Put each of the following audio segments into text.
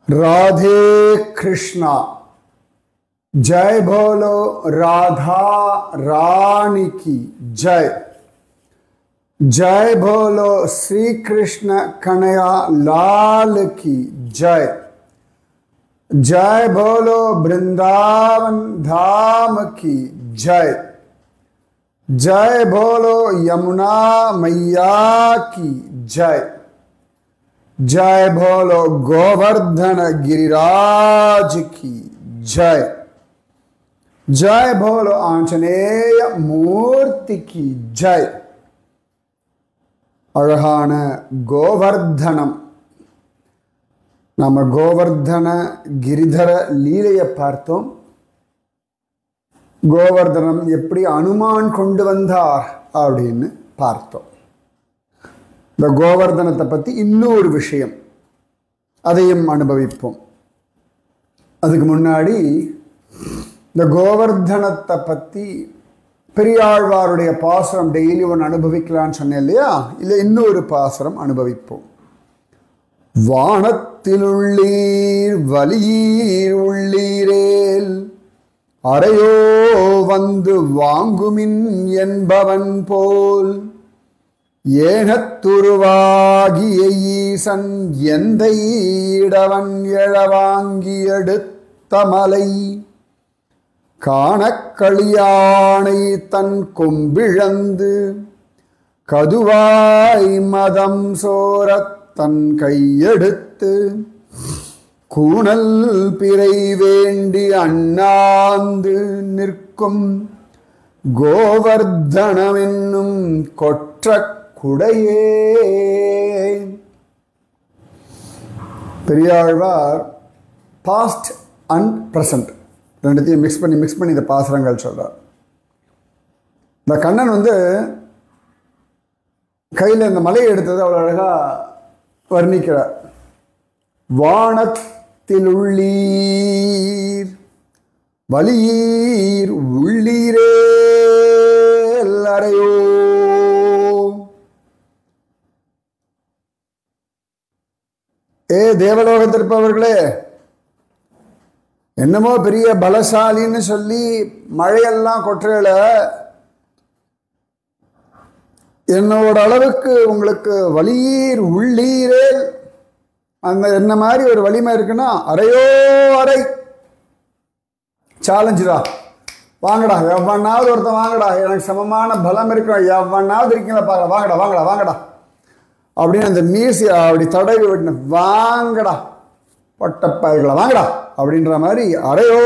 राधे कृष्णा। जय बोलो राधा रानी की जय। जय बोलो श्री कृष्ण कन्हैया लाल की जय। जय बोलो वृंदावन धाम की जय। जय बोलो यमुना मैया की जय। जय बोलो गोवर्धन गिरिराज की जय। जय बोलो आंजनेय मूर्ति की जय। अழகான கோவர்தனம். நம்ம கோவர்தன கிரிதர லீலையை பார்த்தோம். கோவர்தனம் எப்படி அனுமான் கொண்டு வந்தார் அப்படின்னு பார்த்தோம். இந்த கோவர்தனத்தை பற்றி இன்னொரு விஷயம், அதையும் அனுபவிப்போம். அதுக்கு முன்னாடி இந்த கோவர்தனத்தை பற்றி பெரியாழ்வாருடைய பாசுரம் டெய்லி ஒன்று அனுபவிக்கலான்னு சொன்னேன் இல்லையா? இல்லை, இன்னொரு பாசுரம் அனுபவிப்போம். வானத்திலுள்ளீர் வலியீர் உள்ளீரேல் அறையோ வந்து வாங்குமின் என்பவன் போல் ஏனத்துருவாகிய ஈசன் எந்தை இடவன் எழவாங்கி எடுத்த மலை காணக்களியானை தன் கொம்பிழந்து கதுவாய் மதம் சோரத் தன் கையெடுத்து கூணல் பிறை வேண்டி அண்ணாந்து நிற்கும் கோவர்தனமென்னும் கொற்ற குடையே. பெரியாழ்வார் பாஸ்ட் அண்ட் ப்ரெசன்ட் ரெண்டுத்தையும் மிக்ஸ் பண்ணி இந்த பாசுரங்கள் சொல்றார். இந்த கண்ணன் கையில் இந்த மலையை எடுத்தது அவ்வளோ அழகா வர்ணிக்கிறார். வானத்திலுள்ளீர் வலியீர் உள்ளீரே அறையோ. ஏ தேவலோகத்தில் இருப்பவர்களே, என்னமோ பெரிய பலசாலின்னு சொல்லி மழையெல்லாம் கொட்டுறல, என்னோட அளவுக்கு உங்களுக்கு வலியீர் உள்ளீரே அந்த என்ன மாதிரி ஒரு வலிமை இருக்குன்னா அறையோ அறை. சேலஞ்சுடா, வாங்கடா, எவ்வளோனாவது ஒருத்தன் வாங்கடா, எனக்கு சமமான பலம் இருக்கிறோம், எவ்வளோனாவது இருக்கீங்களா பார்க்கலாம், வாங்கடா வாங்கடா வாங்கடா அப்படின்னு அந்த மீசி அப்படி தடவி விட்டு வாங்கடா பட்டப்பயல்களா வாங்கடா அப்படின்ற மாதிரி அறையோ.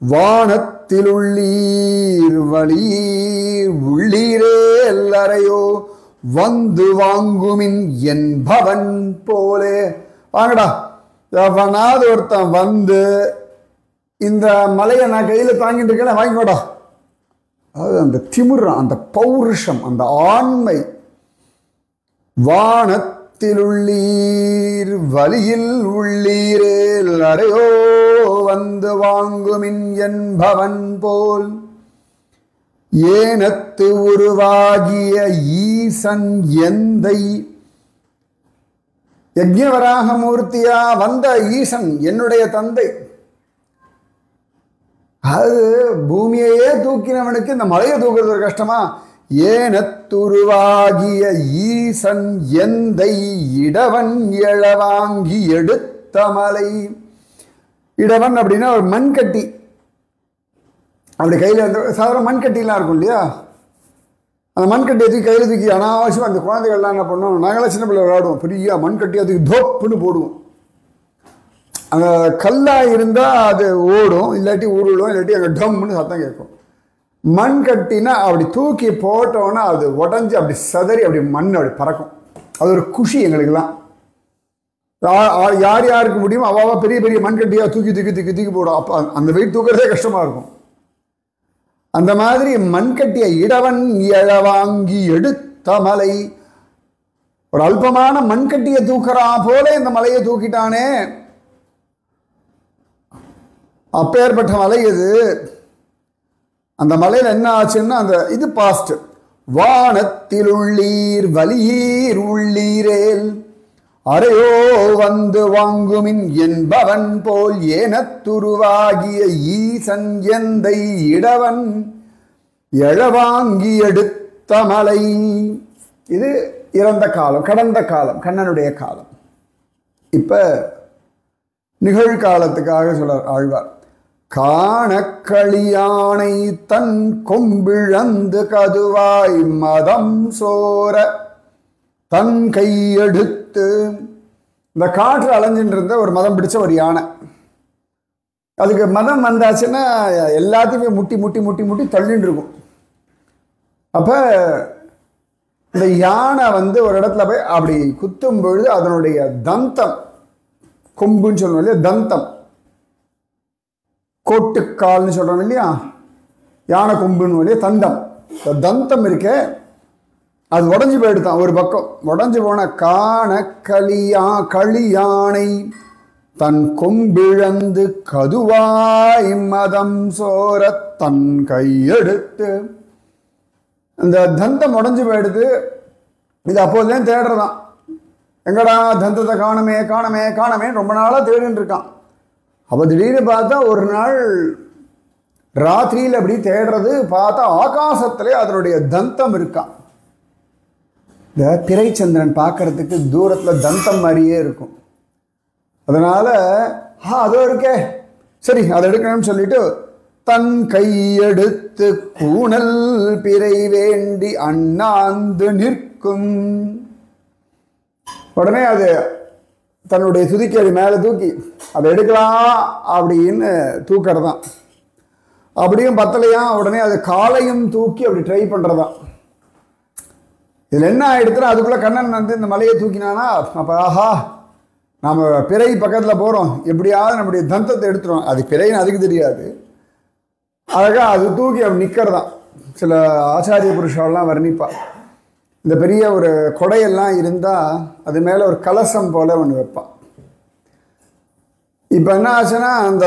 வானத்தில் உள்ளீர் வலீர் உள்ளீரே எல்லாரையோ வந்து வாங்குமின் என்பவன் போலே. வாங்கடா, எவனாவது ஒருத்தன் வந்து இந்த மலையை நான் கையில் தாங்கிட்டு இருக்கேன் வாங்கிக்கோடா. அதாவது அந்த திமிரம், அந்த பௌருஷம், அந்த ஆண்மை. வானத்தில் உள்ளீர் வலியில் உள்ளீரேல் அறையோ வந்து வாங்குமின் என்பவன் போல் ஏனத்து உருவாகிய ஈசன் எந்தை. யஜ்ஞவராக மூர்த்தியா வந்த ஈசன் என்னுடைய தந்தை. அது பூமியையே தூக்கினவனுக்கு இந்த மலையை தூக்குறது கஷ்டமா? ஏனத்துருவாகிய ஈசன் எந்தை இடவன் எழவாங்கி எடுத்த மலை. இடவன் அப்படின்னா ஒரு மண்கட்டி, அப்படி கையில் சாதாரண மண்கட்டிலாம் இருக்கும் இல்லையா? அந்த மண்கட்டியை தூக்கி கையில் தூக்கி அனாவசியம் அந்த குழந்தைகள்லாம் என்ன பண்ணுவோம், நாங்களாம் சின்ன பிள்ளை விளையாடுவோம், பெரிய மண்கட்டியை தூக்கி தோப்புன்னு போடுவோம். அந்த கல்லாக இருந்தால் அது ஓடும், இல்லாட்டி உருளும், இல்லாட்டி அங்கே டம்னு சத்தம் கேட்கும். மண் கட்டினா அப்படி தூக்கி போட்டோன்னா அது உடஞ்சி அப்படி சதறி அப்படி மண் அப்படி பறக்கும். அது ஒரு குஷி எங்களுக்கெல்லாம். யார் யாருக்கு முடியுமோ அவாவா பெரிய பெரிய மண்கட்டியாக தூக்கி தூக்கி தூக்கி தூக்கி போடும். அப்போ அந்த வெயிட் தூக்கிறதே கஷ்டமாக இருக்கும். அந்த மாதிரி மண்கட்டிய இடவன் எழவாங்கி எடுத்த மலை. ஒரு அல்பமான மண்கட்டியை தூக்குறா போல இந்த மலையை தூக்கிட்டானே, அப்பேற்பட்ட மலை இது. அந்த மலையில் என்ன ஆச்சுன்னா, அந்த இது பாஸ்ட். வானத்தில் உள்ளீர் வலியீர் உள்ளீரேல் அறையோ வந்து வாங்குமின் என்பவன் போல் ஏனத்துருவாகிய ஈசன் எந்தை இடவன் எழவாங்கி எடுத்த மலை. இது இறந்த காலம், கடந்த காலம், கண்ணனுடைய காலம். இப்ப நிகழ்காலத்துக்காக சொல்றார் ஆழ்வார். காணக்களியானை தன் கொம்பிழந்து கதுவாய் மதம் சோர தன் கையெடுத்து. இந்த காற்று அலைஞ்சின்னு இருந்த ஒரு மதம் பிடிச்ச ஒரு யானை, அதுக்கு மதம் வந்தாச்சுன்னா எல்லாத்தையுமே முட்டி முட்டி முட்டி முட்டி தள்ளின்னு இருக்கும். அப்ப இந்த யானை வந்து ஒரு இடத்துல போய் அப்படி குத்தும் பொழுது அதனுடைய தந்தம், கொம்புன்னு சொல்லுவோம் இல்லையா, தந்தம், கோட்டுக்கால்னு சொல்றோம் இல்லையா, யானை கொம்புன்னு இல்லையா, தந்தம், தந்தம் இருக்க அது உடஞ்சி போயிடுதான். ஒரு பக்கம் உடஞ்சி போன காண களியானை தன் கொம்பிழந்து கதுவாய் மதம் சோர தன் கையெடுத்து. அந்த தந்தம் உடஞ்சி போயிடுது. இது அப்போதுலேயும் தேடுறதான், எங்கடா தந்தத்தை காணமே காணமே காணமே ரொம்ப நாளாக தேடின்னு இருக்கான். அப்போ திடீர்னு பார்த்தா ஒரு நாள் ராத்திரியில் அப்படி தேடுறது, பார்த்தா ஆகாசத்திலே அதனுடைய தந்தம் இருக்கான். இந்த திரைச்சந்திரன் பார்க்கறதுக்கு தூரத்தில் தந்தம் மாதிரியே இருக்கும். அதனால அதோ இருக்கே, சரி அதை எடுக்கணும்னு சொல்லிட்டு தன் கையெடுத்து கூணல் பிறை வேண்டி அண்ணாந்து நிற்கும். உடனே அது தன்னுடைய துதிக்கடி மேலே தூக்கி அதை எடுக்கலாம் அப்படின்னு தூக்கிறதான். அப்படியும் பத்தலையா, உடனே அது காலையும் தூக்கி அப்படி ட்ரை பண்ணுறதான். இதில் என்ன ஆகிடுதுன்னா, அதுக்குள்ளே கண்ணன் வந்து இந்த மலையை தூக்கினானா, அப்போ ஆஹா நாம் பிறை பக்கத்தில் போகிறோம், எப்படியாவது நம்முடைய தந்தத்தை எடுத்துரும். அது பிறைன்னு அதுக்கு தெரியாது. அழகாக அது தூக்கி அப்படி நிற்கிறதான். சில ஆச்சாரிய புருஷாலாம் வர்ணிப்பா, இந்த பெரிய ஒரு கொடையெல்லாம் இருந்தால் அது மேலே ஒரு கலசம் போல் ஒன்று வைப்பான். இப்போ என்ன ஆச்சுன்னா, அந்த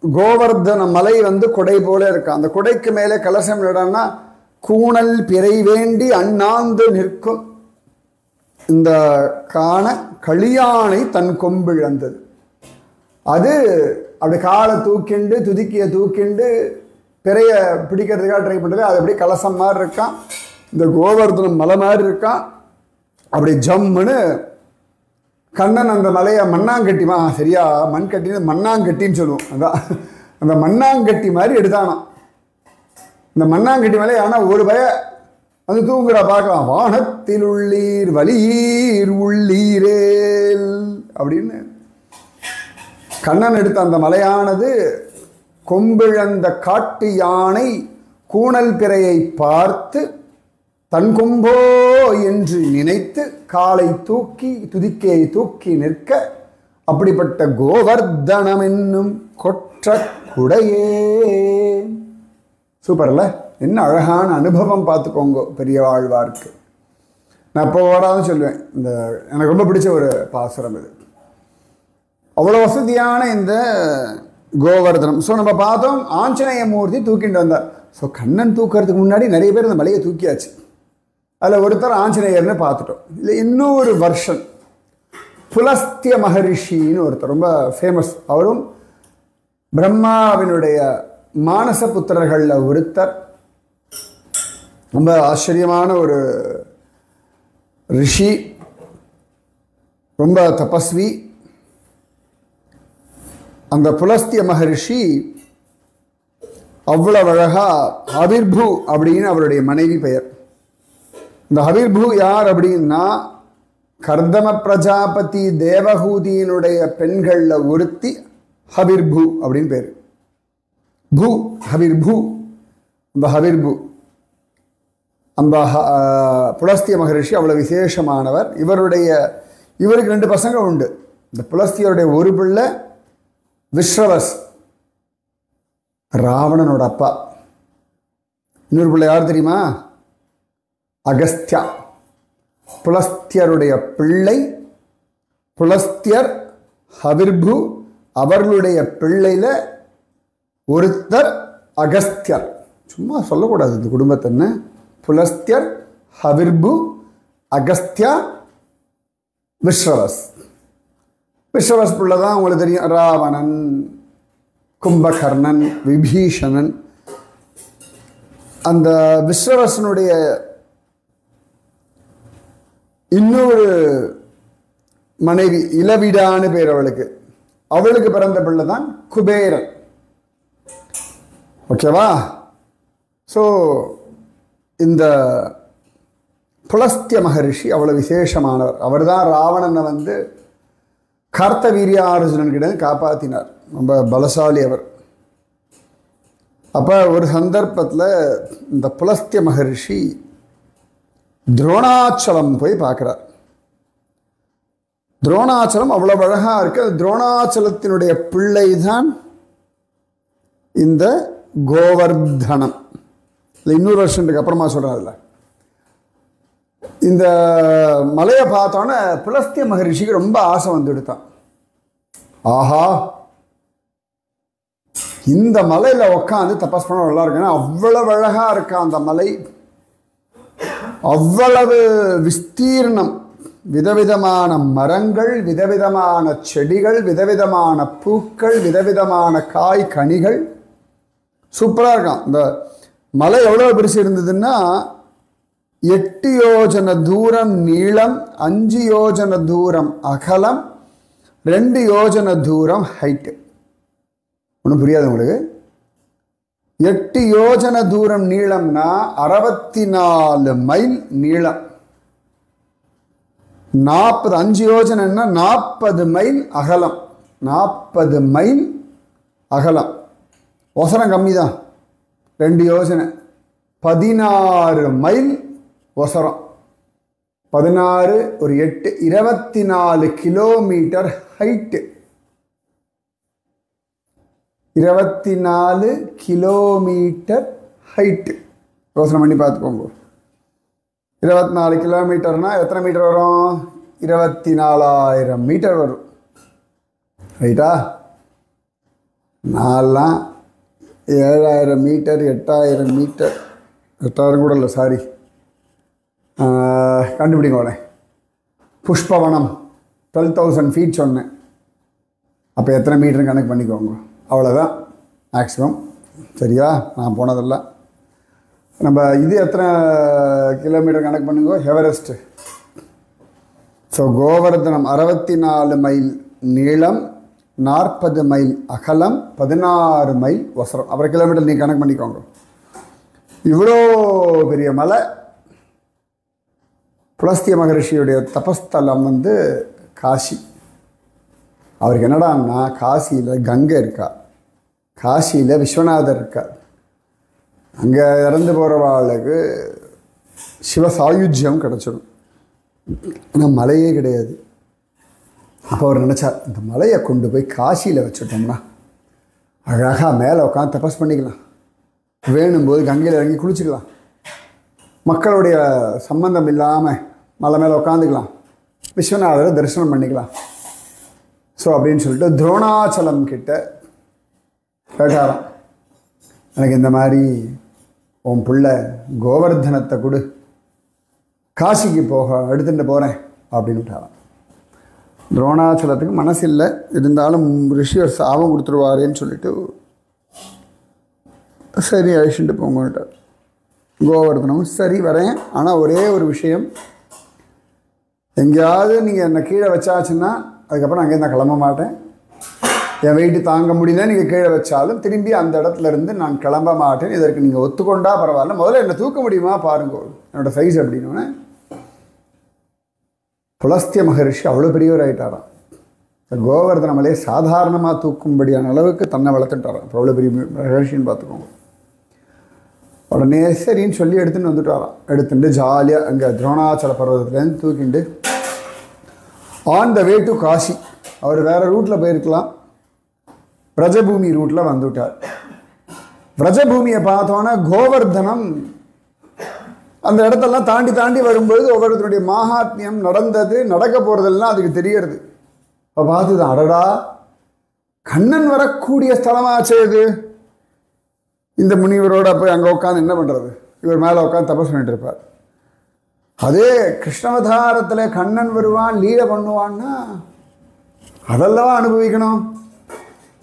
கோவர்தன மலை வந்து கொடை போல இருக்கான். அந்த கொடைக்கு மேலே கலசம் இடம்னா கூணல் பிறை வேண்டி அண்ணாந்து நிற்கும். இந்த காண களியானை தன் கொம்பிழந்தது. அது அப்படி காலை தூக்கிண்டு துதிக்கிய தூக்கிண்டு பிறைய பிடிக்கிறதுக்காக ட்ரை பண்ணுறது. அது அப்படியே கலசம் மாதிரி இருக்கான், இந்த கோவர்தனம் மலை மாதிரி இருக்கான். அப்படி ஜம்முன்னு கண்ணன் அந்த மலையை மண்ணாங்கட்டிமா, சரியா மண்கட்டின்னு மண்ணாங்கட்டின்னு சொல்லுவோம். அதான் அந்த மண்ணாங்கட்டி மாதிரி எடுத்தானான். இந்த மண்ணாங்கட்டி மேலே ஆனால் ஒரு பய வந்து தூங்குறா பார்க்கலாம். வானத்தில் உள்ளீர் வலீர் உள்ளீரேல் அப்படின்னு கண்ணன் எடுத்த அந்த மலையானது கொம்பிழந்த காட்டு யானை கூணல் பிறையை பார்த்து தன் கொம்போ என்று நினைத்து காலை தூக்கி துதிக்கையை தூக்கி நிற்க, அப்படிப்பட்ட கோவர்தனம் என்னும் கொற்ற குடையே. சூப்பர்ல, என்ன அழகான அனுபவம் பார்த்துக்கோங்க பெரிய ஆழ்வார்க்கு. நான் இப்போ ஓடாதுன்னு சொல்லுவேன், இந்த எனக்கு ரொம்ப பிடிச்ச ஒரு பாசுரம் இது. அவ்வளோ வசதியான இந்த கோவர்தனம். ஸோ நம்ம பார்த்தோம், ஆஞ்சநேய மூர்த்தி தூக்கிட்டு வந்தார். ஸோ கண்ணன் தூக்கிறதுக்கு முன்னாடி நிறைய பேர் இந்த மலையை தூக்கியாச்சு. அதில் ஒருத்தர் ஆஞ்சநேயர்னு பார்த்துட்டோம். இல்லை இன்னொரு வருஷன் புலஸ்திய மகரிஷின்னு ஒருத்தர் ரொம்ப ஃபேமஸ். அவரும் பிரம்மாவினுடைய மானச புத்திரர்களில் ஒருத்தர். ரொம்ப ஆச்சரியமான ஒரு ரிஷி, ரொம்ப தபஸ்வி. அந்த புலஸ்திய மகரிஷி அவ்வளவு அழகா ஹவிர்பூ அப்படின்னு அவருடைய மனைவி பெயர். இந்த ஹவிர்பூ யார் அப்படின்னா, கர்தம பிரஜாபதி தேவஹூதியினுடைய பெண்களில் ஒருத்தி ஹவிர்பூ அப்படின்னு பேர். பூ ஹவிர்பூ. அந்த ஹவிர்பூ, அந்த புலஸ்திய மகரிஷி அவ்வளோ விசேஷமானவர். இவருக்கு 2 பசங்க உண்டு. இந்த புலஸ்தியருடைய ஒரு பிள்ளை விஸ்ரவஸ், ராவணனோட அப்பா. இன்னொரு பிள்ளை யார் தெரியுமா? அகஸ்தியா. புலஸ்தியருடைய பிள்ளை புலஸ்தியர், ஹவிர்பூ. அவர்களுடைய பிள்ளையில் ஒருத்தர் அகஸ்தியர். சும்மா சொல்லக்கூடாது இந்த குடும்பத்தின்னு. புலஸ்தியர், ஹவிர்பூ, அகஸ்தியா, விஸ்ரவஸ். விஸ்ரவஸ் பிள்ளை தான் உங்களுக்கு தெரியும், ராவணன், கும்பகர்ணன், விபீஷணன். அந்த விஸ்ரவசனுடைய இன்னொரு மனைவி இளவிடான்னு பேர் அவளுக்கு. அவளுக்கு பிறந்த பிள்ளை தான் குபேரன். ஓகேவா? ஸோ இந்த புலஸ்திய மகரிஷி அவ்வளோ விசேஷமானவர். அவர் தான் ராவணனை வந்து கார்த்தவீரியார்ஜுனன் கிட்ட காப்பாற்றினார். ரொம்ப பலசாலி அவர். அப்போ ஒரு சந்தர்ப்பத்தில் இந்த புலஸ்திய மகரிஷி துரோணாச்சலம் போய் பார்க்குறார். துரோணாச்சலம் அவ்வளோ அழகாக இருக்கு. துரோணாச்சலத்தினுடைய பிள்ளை தான் இந்த கோவர்தனம். இன்னொரு வருஷத்துக்கு அப்புறமா சொல்கிறாருல்ல. இந்த மலையை பார்த்தோன்னே புலஸ்திய மகரிஷிக்கு ரொம்ப ஆசை வந்து எடுத்தான். ஆஹா, இந்த மலையில் உட்காந்து தபஸ் பண்ண நல்லா இருக்குன்னா அவ்வளவு அழகாக இருக்கா அந்த மலை. அவ்வளவு விஸ்தீர்ணம், விதவிதமான மரங்கள், விதவிதமான செடிகள், விதவிதமான பூக்கள், விதவிதமான காய் கனிகள். சூப்பராக இருக்கான். இந்த மலை எவ்வளோ பெருசு இருந்ததுன்னா 8 யோஜன தூரம் நீளம், 5 யோஜன தூரம் அகலம், 2 யோஜன தூரம் ஹைட்டு. ஒன்றும் புரியாது உங்களுக்கு? 8 யோஜன தூரம் நீளம்னா 64 மைல் நீளம். 5 யோஜனைன்னா 40 மைல் அகலம். 40 மைல் அகலம். ஒசரம் கம்மி தான். 2 யோஜனை 16 மைல் ஒசரம். 16 ஒரு 8 24 கிலோமீட்டர் ஹைட்டு. 24 kilometre height. யோசனை பண்ணி பார்த்துக்கோங்க. 24 கிலோமீட்டர்னா எத்தனை மீட்டர் வரும்? 24,000 மீட்டர் வரும். ரைட்டா? 4 7,000 மீட்டர், 8,000 மீட்டர், 8,000 கூட இல்லை, சாரி, கண்டுபிடிங்கோட. புஷ்பவனம் 12,000 ஃபீட் சொன்னேன். அப்போ எத்தனை மீட்டர் கணக்கு பண்ணிக்கோங்க. அவ்வளோதான் மேக்ஸிமம். சரியா? நான் போனதெல்லாம். நம்ம இது எத்தனை கிலோமீட்டர் கணக்கு பண்ணுங்க. எவரெஸ்ட்டு. ஸோ கோவர்தனம் 64 மைல் நீளம், 40 மைல் அகலம், 16 மைல் ஒசரம். அப்புறம் கிலோமீட்டர் நீங்கள் கணக்கு பண்ணிக்கோங்க. இவ்வளோ பெரிய மலை. புலஸ்திய மகரிஷியுடைய தபஸ்தலம் வந்து காசி. அவருக்கு என்னடான்னா, காசியில் கங்கை இருக்கா, காசியில் விஸ்வநாதர் இருக்கார். அங்கே இறந்து போகிறவாளுக்கு சிவ சாயுஜ்யம் கிடச்சிடும். ஆனால் மலையே கிடையாது. அப்போ அவர் நினச்சார், இந்த மலையை கொண்டு போய் காசியில் வச்சுட்டோம்னா அழகாக மேலே உட்காந்து தபஸ் பண்ணிக்கலாம், வேணும்போது கங்கையில் இறங்கி குளிச்சுக்கலாம், மக்களுடைய சம்பந்தம் இல்லாமல் மலை மேலே உட்காந்துக்கலாம், விஸ்வநாதரை தரிசனம் பண்ணிக்கலாம். ஸோ அப்படின்னு சொல்லிட்டு துரோணாச்சலம் கிட்ட கேட்டாராம், எனக்கு இந்த மாதிரி உன் பிள்ளை கோவர்தனத்தை கொடு, காசிக்கு எடுத்துகிட்டு போகிறேன் அப்படின்னு விட்டாராம். துரோணாச்சலத்துக்கு மனசு இல்லை, இருந்தாலும் ரிஷிவர் சாபம் கொடுத்துருவாரேன்னு சொல்லிட்டு சரி அழிச்சுட்டு போங்கட்டார். கோவர்தனமும் சரி வரேன், ஆனால் ஒரே ஒரு விஷயம், எங்கேயாவது நீங்கள் என்னை கீழே வச்சாச்சுன்னா அதுக்கப்புறம் அங்கேருந்து நான் கிளம்ப மாட்டேன். என் வெயிட்டு தாங்க முடியல, நீங்கள் கீழே வச்சாலும் திரும்பி அந்த இடத்துல இருந்து நான் கிளம்ப மாட்டேன். இதற்கு நீங்கள் ஒத்துக்கொண்டா பரவாயில்ல, முதல்ல என்னை தூக்க முடியுமா பாருங்க என்னோடய சைஸ் அப்படின்னு. புலஸ்திய மகரிஷி அவ்வளோ பெரியவர் ஆகிட்டாராம். கோவர்தன மலையை சாதாரணமாக தூக்கும்படியான அளவுக்கு தன்னை வளர்த்துட்டாராம். இப்போ அவ்வளோ பெரிய மகரிஷின்னு பார்த்துக்கோங்க. உடனே சரின்னு சொல்லி எடுத்துகிட்டு வந்துட்டாராம். எடுத்துட்டு ஜாலியாக அங்கே துரோணாச்சல பர்வதத்துலேருந்து தூக்கிண்டு on the way to Kashi. அவர் வேறு ரூட்டில் போயிருக்கலாம், பிரஜபூமி ரூட்டில் வந்துவிட்டார். பிரஜபூமியை பார்த்தோன்னா கோவர்தனம் அந்த இடத்தெல்லாம் தாண்டி தாண்டி வரும்போது ஒவ்வொருத்தருடைய மகாத்மியம் நடந்தது நடக்க போகிறதெல்லாம் அதுக்கு தெரியறது. இப்போ பார்த்து தான், அடடா கண்ணன் வரக்கூடிய ஸ்தலமாச்சே இது. இந்த முனிவரோட போய் அங்கே உட்காந்து என்ன பண்ணுறது? இவர் மேலே உட்காந்து தபஸ் பண்ணிட்டு இருப்பார். அதே கிருஷ்ணவதாரத்தில் கண்ணன் வருவான் லீலை பண்ணுவான்னா அதெல்லாம் அனுபவிக்கணும்.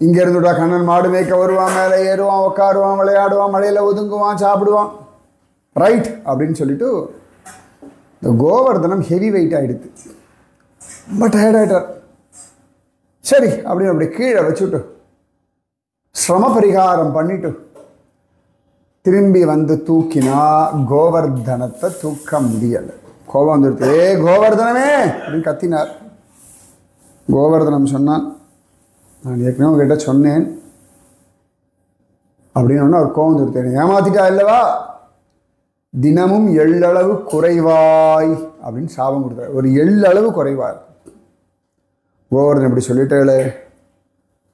இங்கே இருந்துட்டா கண்ணன் மாடு மேய்க்க வருவான், மேலே ஏறுவான், உட்காருவான், விளையாடுவான், மழையில் ஒதுங்குவான், சாப்பிடுவான், ரைட் அப்படின்னு சொல்லிட்டு இந்த கோவர்தனம் ஹெவி வெயிட் ஆகிடுது. ரொம்ப டயர்ட் ஆகிட்டார். சரி அப்படின்னு அப்படி கீழே வச்சுட்டு சிரம பரிகாரம் பண்ணிட்டு திரும்பி வந்து தூக்கினா கோவர்தனத்தை தூக்க முடியலை. கோபம் வந்துடுது. ஏ கோவர்தனமே அப்படின்னு கத்தினார். கோவர்தனம் சொன்னான், நான் ஏற்கனவே உங்ககிட்ட சொன்னேன் அப்படின்னு அவர் கோபம் வந்துடுத்தேன். ஏமாத்திட்டா இல்லவா, தினமும் எள்ளளவு குறைவாய் அப்படின்னு சாபம் கொடுத்தார். ஒரு எள்ளளவு குறைவார். கோவர்தன் இப்படி சொல்லிட்டேளே,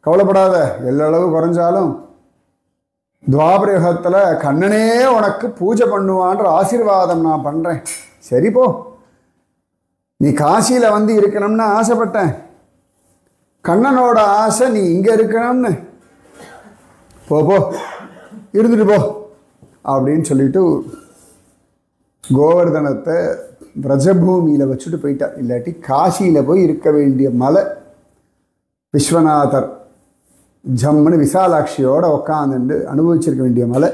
கவலைப்படாத, எள்ளளவு குறைஞ்சாலும் துவாபரயுகத்தில் கண்ணனே உனக்கு பூஜை பண்ணுவான்ற ஆசீர்வாதம் நான் பண்ணுறேன். சரி போ, நீ காசியில் வந்து இருக்கணும்னு ஆசைப்பட்டேன், கண்ணனோட ஆசை நீ இங்கே இருக்கணும்னு, போ போ இருந்துட்டு போ அப்படின்னு சொல்லிட்டு கோவர்தனத்தை பிரஜபூமியில் வச்சுட்டு போயிட்டார். இல்லாட்டி காசியில் போய் இருக்க வேண்டிய மலை விஸ்வநாதர் ஜம்முன்னு விசாலாட்சியோட உட்காந்துட்டு அனுபவிச்சிருக்க வேண்டிய மலை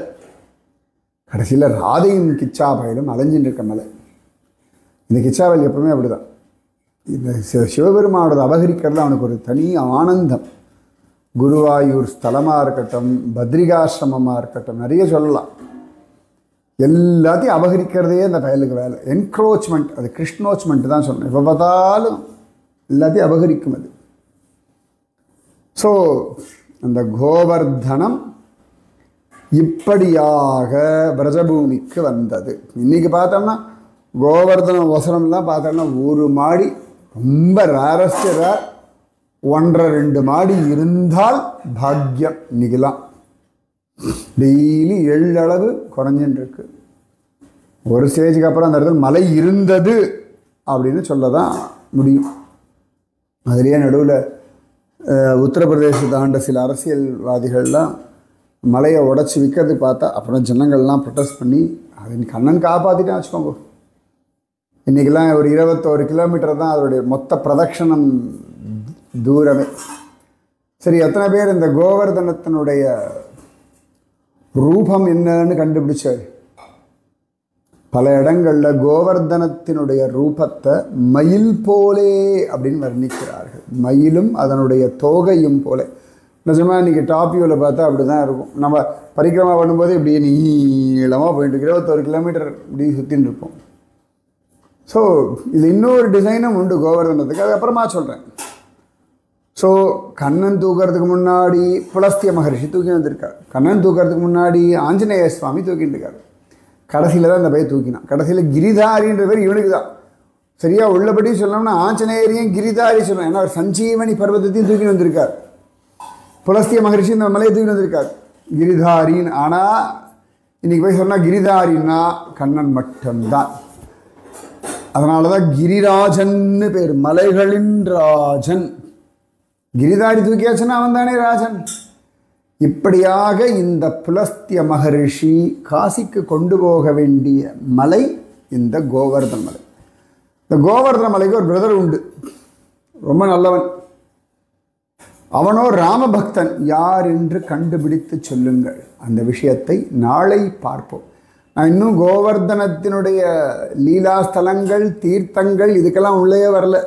கடைசியில் ராதையும் கிச்சாபையிலும் அலைஞ்சின்னு இருக்க மலை. இந்த கிச்சாபையில் எப்பவுமே அப்படிதான். இந்த சிவபெருமானோட அபகரிக்கிறது அவனுக்கு ஒரு தனி ஆனந்தம். குருவாயூர் ஸ்தலமாக இருக்கட்டும், பத்ரிகாசிரமமாக இருக்கட்டும், நிறைய சொல்லலாம். எல்லாத்தையும் அபகரிக்கிறதே அந்த பயலுக்கு வேலை. என்க்ரோச்மெண்ட், அது கிருஷ்ணோச்மெண்ட் தான் சொன்னேன். எப்போ பார்த்தாலும் எல்லாத்தையும் அபகரிக்கும் அது. ஸோ அந்த கோவர்தனம் இப்படியாக பிரஜபூமிக்கு வந்தது. இன்றைக்கி பார்த்தோம்னா கோவர்தனம் வசனம்லாம் பார்த்தோம்னா ஒரு மாடி ரொம்ப ரேரஸ்ட் ரேர், 1.5-2 மாடி இருந்தால் பாக்யம். இன்றைக்கெல்லாம் டெய்லி 7 அளவு குறைஞ்சின்னு இருக்கு. ஒரு ஸ்டேஜுக்கு அப்புறம் அந்த இடத்துல மழை இருந்தது அப்படின்னு சொல்ல தான் முடியும். அதுலேயே நடுவில் உத்தரப்பிரதேசத்தை ஆண்ட சில அரசியல்வாதிகள்லாம் மலையை உடச்சி விற்கிறதுக்கு பார்த்தா அப்புறம் ஜனங்கள்லாம் ப்ரொட்டஸ்ட் பண்ணி அது கண்ணன் காப்பாற்றிட்டேன் வச்சுக்கோங்க. இன்றைக்கெல்லாம் ஒரு 21 கிலோமீட்டர் தான் அதோடைய மொத்த பிரதட்சணம் தூரமே. சரி, எத்தனை பேர் இந்த கோவர்தனத்தினுடைய ரூபம் என்னன்னு கண்டுபிடிச்சார்? பல இடங்களில் கோவர்தனத்தினுடைய ரூபத்தை மயில் போலே அப்படின்னு வர்ணிக்கிறார்கள். மயிலும் அதனுடைய தோகையும் போல. நிஜமாக இன்றைக்கி டாப் வியூவில் பார்த்தா அப்படி தான் இருக்கும். நம்ம பரிக்கிரமா பண்ணும்போது இப்படி நீளமாக போயிட்டு 21 கிலோமீட்டர் இப்படி சுற்றின்னு இருப்போம். ஸோ இது இன்னொரு டிசைனும் உண்டு கோவர்தனத்துக்கு, அதுக்கப்புறமா சொல்கிறேன். ஸோ கண்ணன் தூக்கிறதுக்கு முன்னாடி புலஸ்திய மகரிஷி தூக்கி வந்திருக்கார். கண்ணன் தூக்கிறதுக்கு முன்னாடி ஆஞ்சநேய சுவாமி தூக்கிட்டு இருக்கார். கடைசியில் தான் இந்த பையன் தூக்கினான். கடைசியில் கிரிதாரின்ற பேர் இவனுக்கு தான். சரியாக உள்ளபடி சொல்லணும்னா ஆஞ்சநேயரையும் கிரிதாரி சொல்லணும். ஏன்னா அவர் சஞ்சீவனி பர்வதத்தையும் தூக்கி வந்திருக்கார். புலஸ்திய மகரிஷி இந்த மலையை தூக்கி வந்திருக்கார் கிரிதாரின்னு. ஆனால் இன்றைக்கி போய் சொன்னால் கிரிதாரின்னா கண்ணன் மட்டும்தான். அதனால தான் கிரிராஜன்னு பேர், மலைகளின் ராஜன். கிரிதாரி தூக்கியாச்சுன்னா அவன் தானே ராஜன். இப்படியாக இந்த புலஸ்திய மகரிஷி காசிக்கு கொண்டு போக வேண்டிய மலை இந்த கோவர்தன மலை. இந்த கோவர்தன மலைக்கு ஒரு பிரதர் உண்டு, ரொம்ப நல்லவன். அவனோ ராமபக்தன். யார் என்று கண்டுபிடித்து சொல்லுங்கள். அந்த விஷயத்தை நாளை பார்ப்போம். நான் இன்னும் கோவர்தனத்தினுடைய லீலாஸ்தலங்கள், தீர்த்தங்கள் இதுக்கெல்லாம் உள்ளே வரல.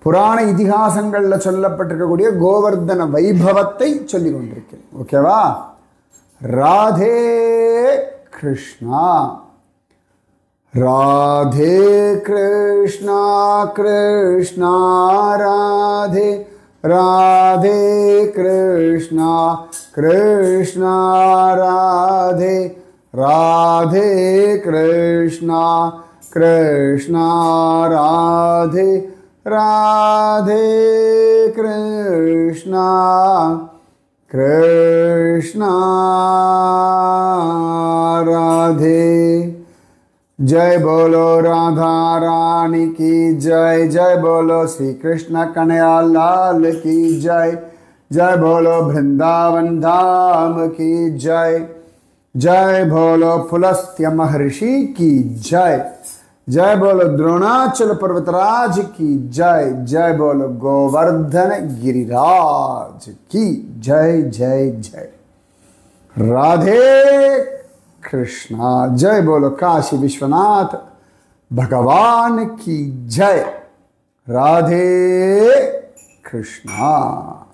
புராண இதிகாசங்களில் சொல்லப்பட்டிருக்கக்கூடிய கோவர்தன வைபவத்தை சொல்லி கொண்டிருக்கிறேன். ஓகேவா? ராதே கிருஷ்ணா, ராதே கிருஷ்ணா, கிருஷ்ணா ராதே, ராதே கிருஷ்ணா, கிருஷ்ணா ராதே, ராதே கிருஷ்ணா, கிருஷ்ணா ராதே, ராதே கிருஷ்ணா, கிருஷ்ணா ராதே. जय बोलो राधा रानी की जय, जय बोलो श्री कृष्ण कन्हैया लाल की जय, जय बोलो वृंदावन धाम की जय, जय बोलो पुलस्त्य महर्षि की जय. जय बोलो द्रोणाचल पर्वतराज की जय, जय बोलो गोवर्धन गिरिराज की जय जय जय। राधे कृष्णा। जय बोलो काशी विश्वनाथ भगवान की जय। राधे कृष्णा।